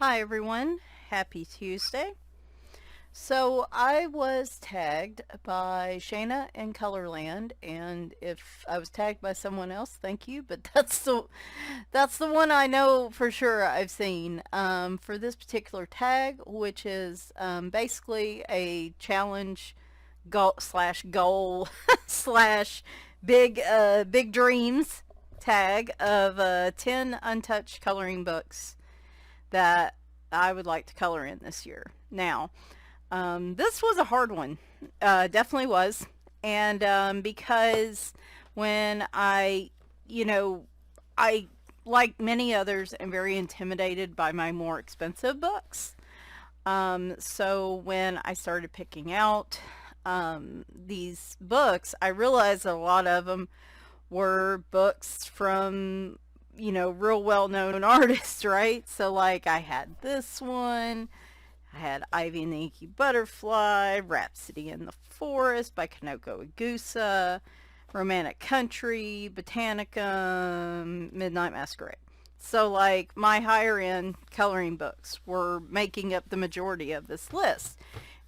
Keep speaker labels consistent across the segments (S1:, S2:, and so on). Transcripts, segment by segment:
S1: Hi everyone, happy Tuesday. So I was tagged by Shayna in Colorland, and if I was tagged by someone else, thank you. But that's the one I know for sure I've seen for this particular tag, which is basically a challenge goal slash big dreams tag of 10 untouched coloring books that I would like to color in this year. Now, this was a hard one, definitely was, and because when you know, I like many others am very intimidated by my more expensive books. So when I started picking out these books, I realized a lot of them were books from, real well-known artists, right? So like I had this one, I had Ivy and the Inky Butterfly, Rhapsody in the Forest by Kanoko Igusa, Romantic Country, Botanica, Midnight Masquerade. So like my higher end coloring books were making up the majority of this list.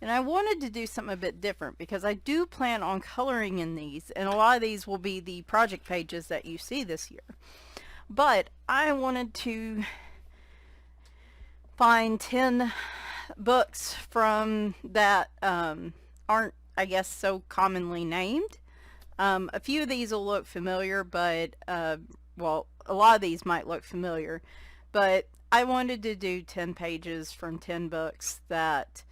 S1: And I wanted to do something a bit different because I do plan on coloring in these, and a lot of these will be the project pages that you see this year. But I wanted to find 10 books from that aren't, I guess, so commonly named. A few of these will look familiar, but, well, a lot of these might look familiar. But I wanted to do 10 pages from 10 books that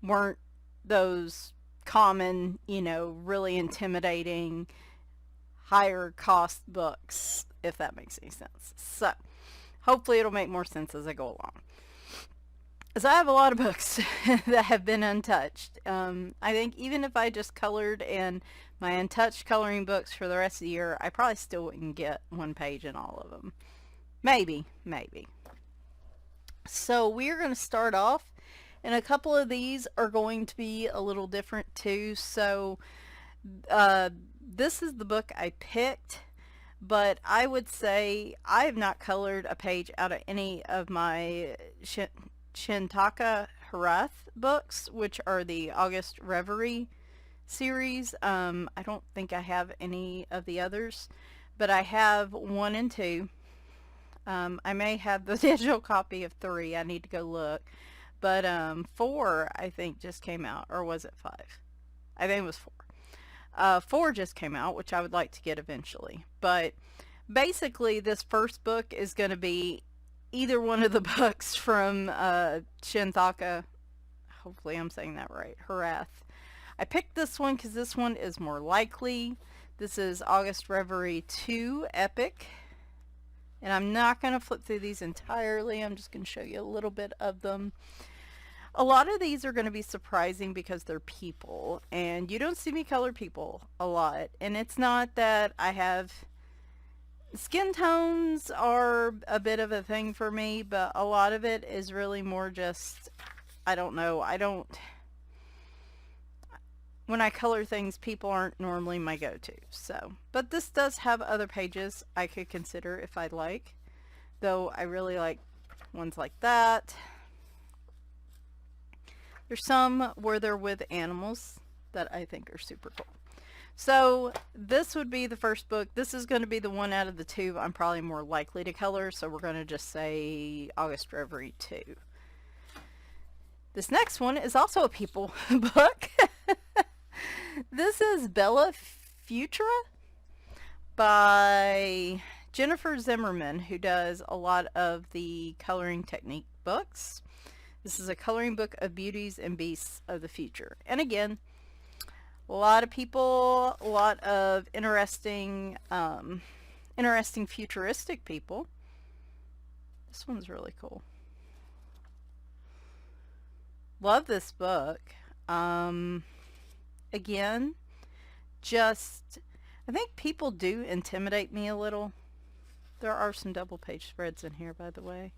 S1: weren't those common, really intimidating, higher cost books, if that makes any sense. So, hopefully it'll make more sense as I go along. So I have a lot of books that have been untouched. I think even if I just colored in my untouched coloring books for the rest of the year, I probably still wouldn't get one page in all of them. Maybe, maybe. So we're going to start off, and a couple of these are going to be a little different too. So this is the book I picked, but I would say I have not colored a page out of any of my Shintaka Harath books, which are the August Reverie series. I don't think I have any of the others, but I have one and two. I may have the digital copy of three. I need to go look. But four, I think, just came out. Or was it five? I think it was four. Four just came out, which I would like to get eventually. But basically, this first book is going to be either one of the books from Shinthaka. Hopefully, I'm saying that right. Harath. I picked this one because this one is more likely. This is August Reverie 2 Epic. And I'm not going to flip through these entirely. I'm just going to show you a little bit of them. A lot of these are going to be surprising because they're people. And you don't see me color people a lot. And it's not that I have... Skin tones are a bit of a thing for me, but a lot of it is really more just... I don't know. When I color things, people aren't normally my go-to. So, but this does have other pages I could consider if I'd like. Though I really like ones like that. There's some where they're with animals that I think are super cool. So this would be the first book. This is going to be the one out of the two I'm probably more likely to color. So we're going to just say August Reverie 2. This next one is also a people book. This is Bella Futura by Jennifer Zimmerman, who does a lot of the coloring technique books. This is a coloring book of beauties and beasts of the future. And again, a lot of people, a lot of interesting futuristic people. This one's really cool. Love this book. Again, just, I think people do intimidate me a little. There are some double page spreads in here, by the way.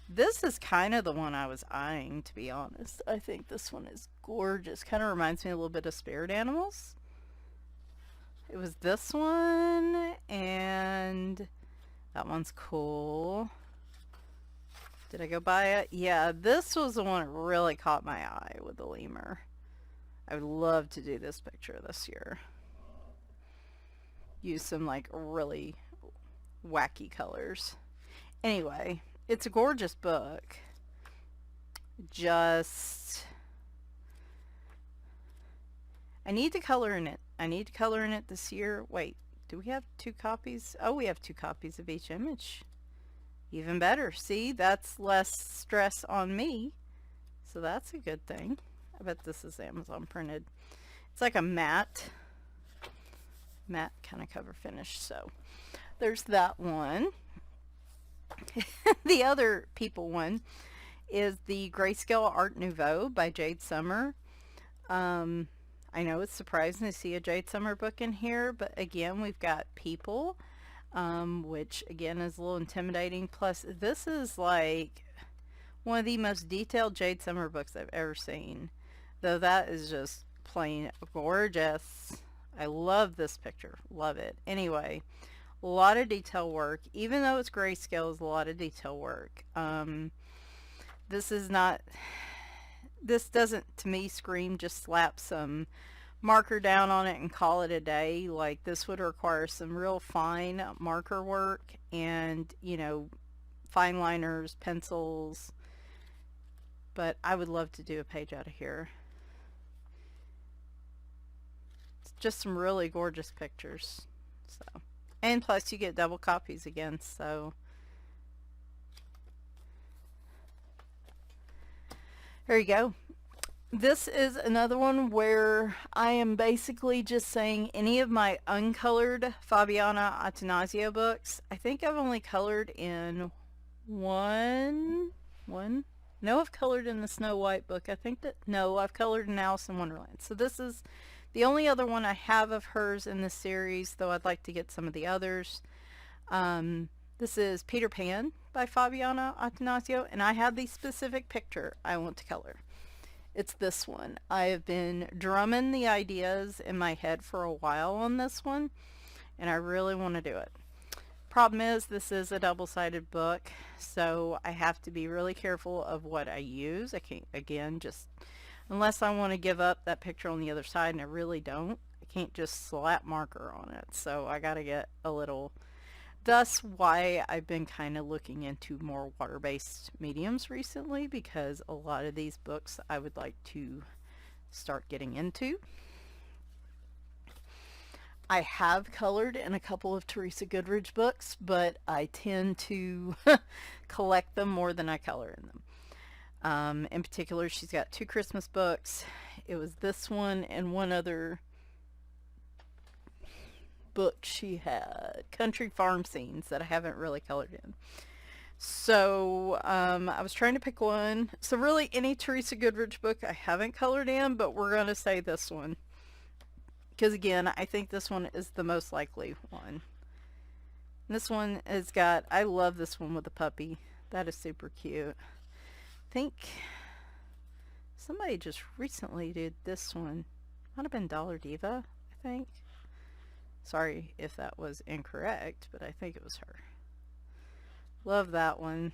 S1: This is kind of the one I was eyeing, to be honest. I think this one is gorgeous. Kind of reminds me a little bit of Spirit Animals. It was this one, and that one's cool. Did I go buy it? Yeah, this was the one that really caught my eye with the lemur. I would love to do this picture this year. Use some like really wacky colors. Anyway, it's a gorgeous book. Just, I need to color in it. I need to color in it this year. Wait, do we have 2 copies? Oh, we have 2 copies of each image. Even better. See, that's less stress on me. So that's a good thing. I bet this is Amazon printed. It's like a matte kind of cover finish. So there's that one. The other people one is the Grayscale Art Nouveau by Jade Summer. I know it's surprising to see a Jade Summer book in here, but again, we've got People, which again is a little intimidating. Plus, this is like one of the most detailed Jade Summer books I've ever seen. Though that is just plain gorgeous. I love this picture. Love it. Anyway, a lot of detail work. Even though it's grayscale, it's a lot of detail work. This is not, this doesn't to me scream just slap some marker down on it and call it a day. Like, this would require some real fine marker work and, you know, fine liners, pencils. But I would love to do a page out of here. It's just some really gorgeous pictures. So, and plus you get double copies again, so there you go. This is another one where I am basically just saying any of my uncolored Fabiana Attanasio books. I think I've only colored in one. No, I've colored in the Snow White book. I think that, no, I've colored in Alice in Wonderland. So this is the only other one I have of hers in this series, though I'd like to get some of the others. This is Peter Pan by Fabiana Attanasio, and I have the specific picture I want to color. It's this one. I have been drumming the ideas in my head for a while on this one, and I really want to do it. Problem is, this is a double-sided book, so I have to be really careful of what I use. I can't, again, just unless I want to give up that picture on the other side, and I really don't, I can't just slap marker on it. So I got to get a little, thus why I've been kind of looking into more water-based mediums recently, because a lot of these books I would like to start getting into. I have colored in a couple of Teresa Goodridge books, but I tend to collect them more than I color in them. In particular, she's got 2 Christmas books. It was this one and one other book she had, Country Farm Scenes, that I haven't really colored in. So I was trying to pick one. So really any Teresa Goodridge book I haven't colored in, but we're going to say this one. Because again, I think this one is the most likely one. This one has got, I love this one with the puppy. That is super cute. I think somebody just recently did this one. Might have been Dollar Diva, I think. Sorry if that was incorrect, but I think it was her. Love that one.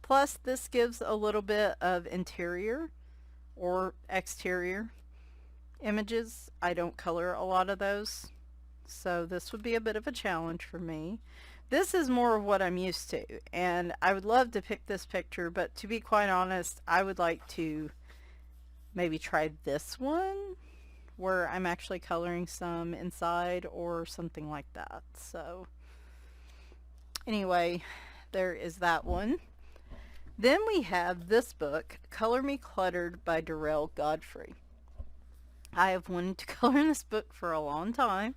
S1: Plus, this gives a little bit of interior or exterior images. I don't color a lot of those, so this would be a bit of a challenge for me. This is more of what I'm used to, and I would love to pick this picture, but to be quite honest, I would like to maybe try this one where I'm actually coloring some inside or something like that. So anyway, there is that one. Then we have this book, Color Me Cluttered by Darrell Godfrey. I have wanted to color in this book for a long time.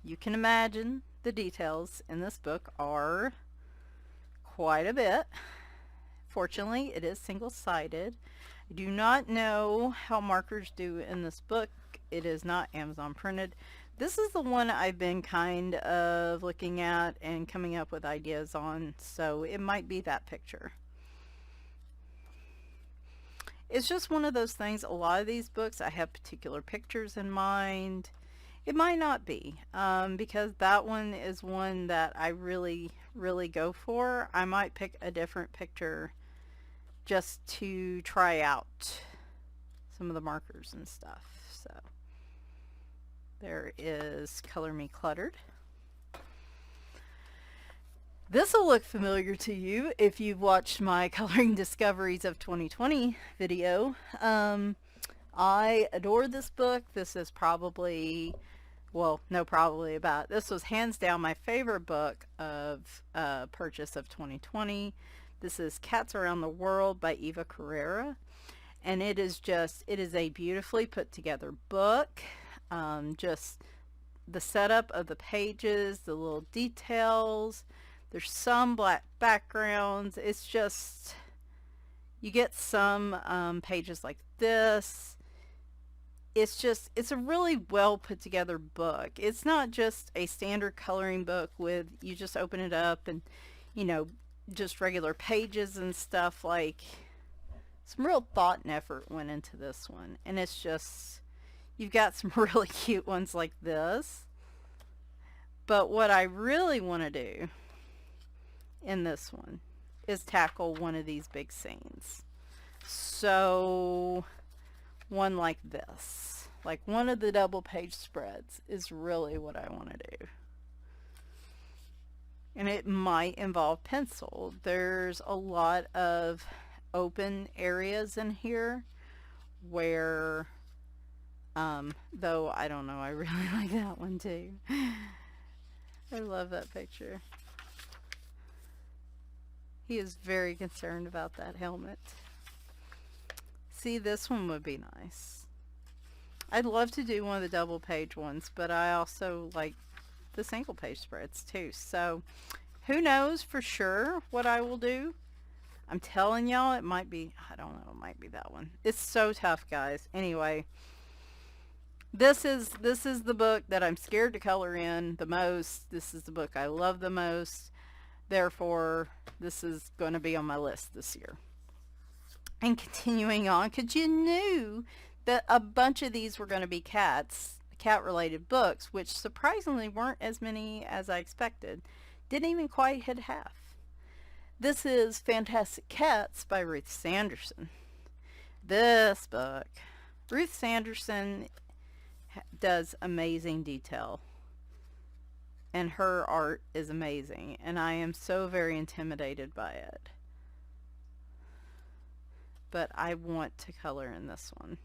S1: You can imagine the details in this book are quite a bit. Fortunately, it is single-sided. I do not know how markers do in this book. It is not Amazon printed. This is the one I've been kind of looking at and coming up with ideas on, so it might be that picture. It's just one of those things. A lot of these books I have particular pictures in mind. It might not be, because that one is one that I really, really go for. I might pick a different picture just to try out some of the markers and stuff. So there is Color Me Cluttered. This will look familiar to you if you've watched my Coloring Discoveries of 2020 video. I adore this book. This is probably, well, no probably about, this was hands down my favorite book of purchase of 2020. This is Cats Around the World by Eva Carrera. And it is a beautifully put together book. Just the setup of the pages, the little details. There's some black backgrounds. It's just, you get some pages like this. It's a really well put together book. It's not just a standard coloring book with, you just open it up and, you know, just regular pages and stuff. Like, some real thought and effort went into this one. And it's just, you've got some really cute ones like this. But what I really want to do in this one is tackle one of these big scenes. So one like this, like one of the double page spreads, is really what I want to do. And it might involve pencil. There's a lot of open areas in here where though I don't know, I really like that one too. I love that picture. He is very concerned about that helmet. See, this one would be nice. I'd love to do one of the double page ones, but I also like the single page spreads too. So who knows for sure what I will do. I'm telling y'all, it might be, I don't know, it might be that one. It's so tough, guys. Anyway, this is the book that I'm scared to color in the most. This is the book I love the most. Therefore, this is going to be on my list this year. And continuing on, because you knew that a bunch of these were going to be cat-related books, which surprisingly weren't as many as I expected. Didn't even quite hit half. This is Fantastic Cats by Ruth Sanderson. This book, Ruth Sanderson does amazing detail. And her art is amazing. And I am so very intimidated by it. But I want to color in this one.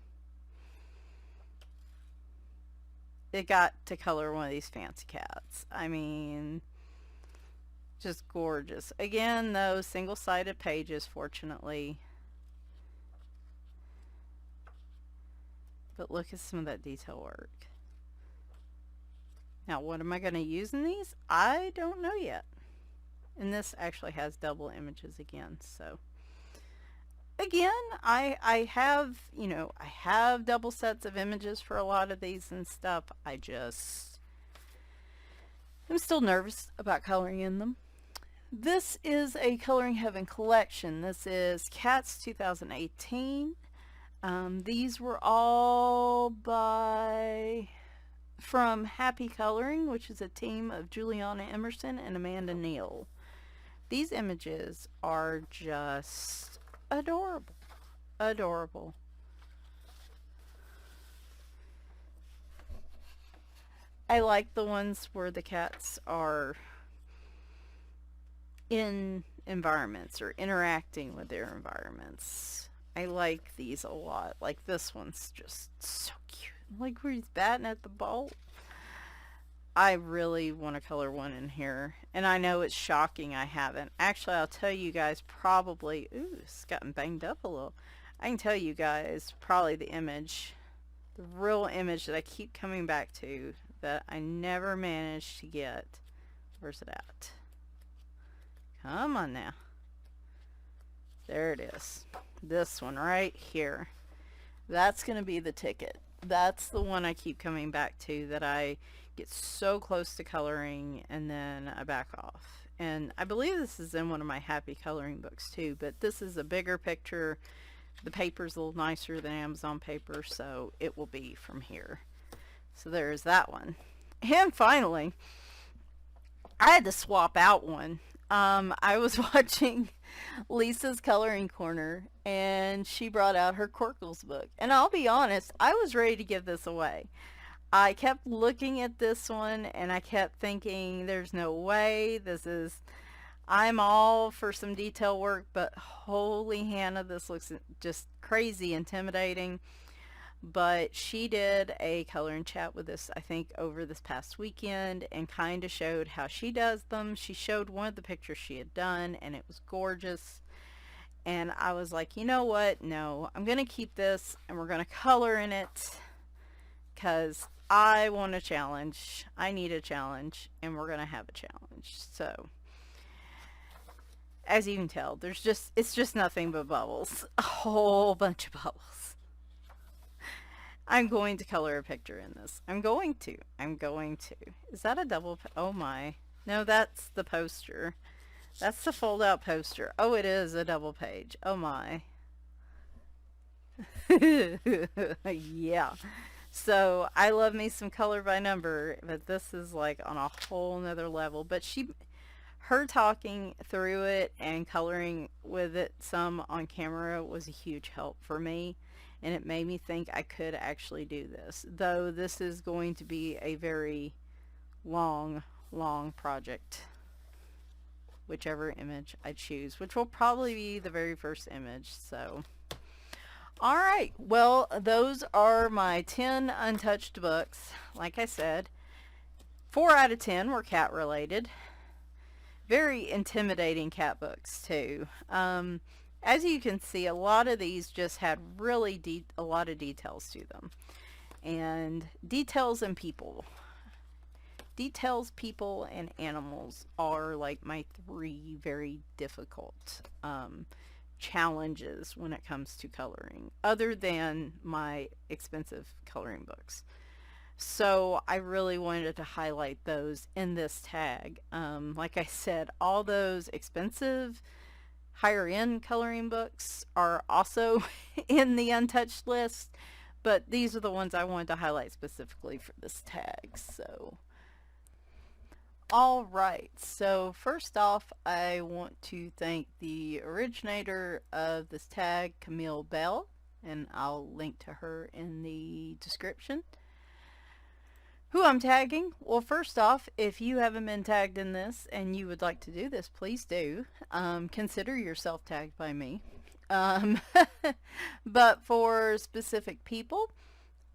S1: It got to color one of these fancy cats. I mean, just gorgeous. Again, those single-sided pages, fortunately. But look at some of that detail work. Now, what am I going to use in these? I don't know yet. And this actually has double images again, so. Again, I have, you know, I have double sets of images for a lot of these and stuff. I'm still nervous about coloring in them. This is a Coloring Heaven collection. This is Cats 2018. These were all from Happy Coloring, which is a team of Juliana Emerson and Amanda Neal. These images are just adorable. Adorable. I like the ones where the cats are in environments or interacting with their environments. I like these a lot. Like this one's just so cute. Like where he's batting at the ball. I really want to color one in here. And I know it's shocking I haven't. Actually, I'll tell you guys probably... Ooh, it's gotten banged up a little. I can tell you guys probably the image. The real image that I keep coming back to that I never managed to get. Where's it at? Come on now. There it is. This one right here. That's going to be the ticket. That's the one I keep coming back to, that I get so close to coloring and then I back off. And I believe this is in one of my Happy Coloring books too, but this is a bigger picture. The paper's a little nicer than Amazon paper, so it will be from here. So there's that one. And finally, I had to swap out one. I was watching Lisa's Coloring Corner, and she brought out her Quirkles book. And I'll be honest, I was ready to give this away. I kept looking at this one, and I kept thinking, there's no way. I'm all for some detail work, but holy Hannah, this looks just crazy intimidating. But she did a color and chat with us, I think, over this past weekend and kind of showed how she does them. She showed one of the pictures she had done, and it was gorgeous. And I was like, you know what? No, I'm going to keep this, and we're going to color in it because I want a challenge. I need a challenge, and we're going to have a challenge. So, as you can tell, it's just nothing but bubbles. A whole bunch of bubbles. I'm going to color a picture in this. I'm going to. Is that a double? Oh my. No, that's the poster. That's the fold out poster. Oh, it is a double page. Oh my. Yeah. So I love me some color by number, but this is like on a whole nother level. But her talking through it and coloring with it some on camera was a huge help for me, and it made me think I could actually do this, though this is going to be a very long project, whichever image I choose, which will probably be the very first image. So alright, well, those are my 10 untouched books. Like I said, 4 out of 10 were cat related. Very intimidating cat books too. As you can see, a lot of these just had really a lot of details to them. And details and people. Details, people, and animals are like my 3 very difficult challenges when it comes to coloring, other than my expensive coloring books. So I really wanted to highlight those in this tag. Like I said, all those expensive, higher end coloring books are also in the untouched list, but these are the ones I wanted to highlight specifically for this tag. So alright, so first off, I want to thank the originator of this tag, Camille Bell, and I'll link to her in the description. Who I'm tagging? Well, first off, if you haven't been tagged in this and you would like to do this, please do. Consider yourself tagged by me. But for specific people,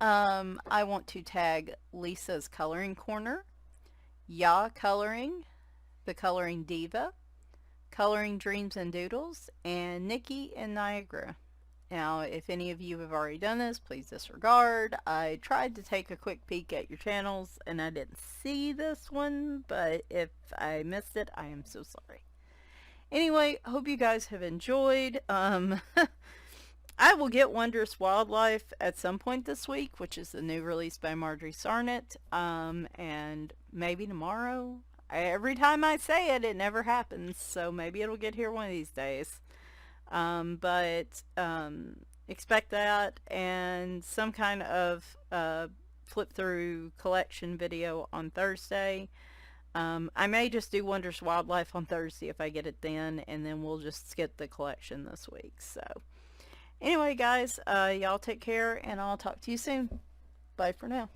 S1: I want to tag Lisa's Coloring Corner, Ya Coloring, The Coloring Diva, Coloring Dreams and Doodles, and Nikki and Niagara. Now, if any of you have already done this, please disregard. I tried to take a quick peek at your channels and I didn't see this one, but if I missed it, I am so sorry. Anyway, hope you guys have enjoyed. I will get Wondrous Wildlife at some point this week, which is the new release by Marjorie Sarnett, and maybe tomorrow. Every time I say it, it never happens, so maybe it'll get here one of these days. Expect that, and some kind of flip through collection video on Thursday. I may just do Wondrous Wildlife on Thursday if I get it then, and then we'll just skip the collection this week. So anyway, guys, y'all take care, and I'll talk to you soon. Bye for now.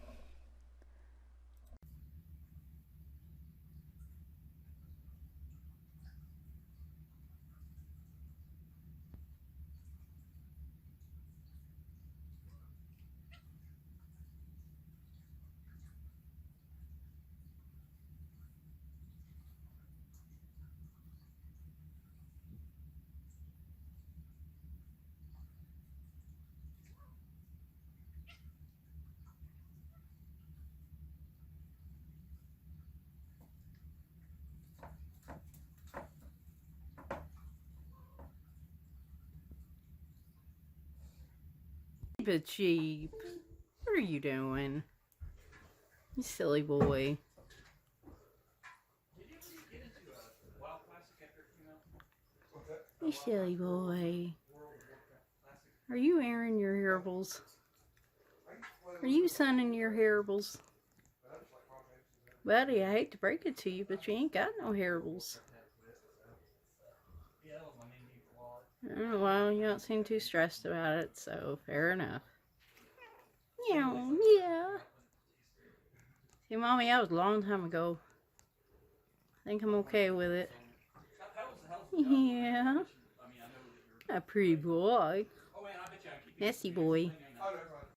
S1: Reepicheep, what are you doing? You silly boy. You silly boy. Are you airing your Haribls? Are you sunning your Haribls? Buddy, I hate to break it to you, but you ain't got no Haribls. Oh, well, you don't seem too stressed about it, so fair enough. Yeah, yeah. See, Mommy, that was a long time ago. I think I'm okay with it. Yeah. A pretty boy. Messy boy.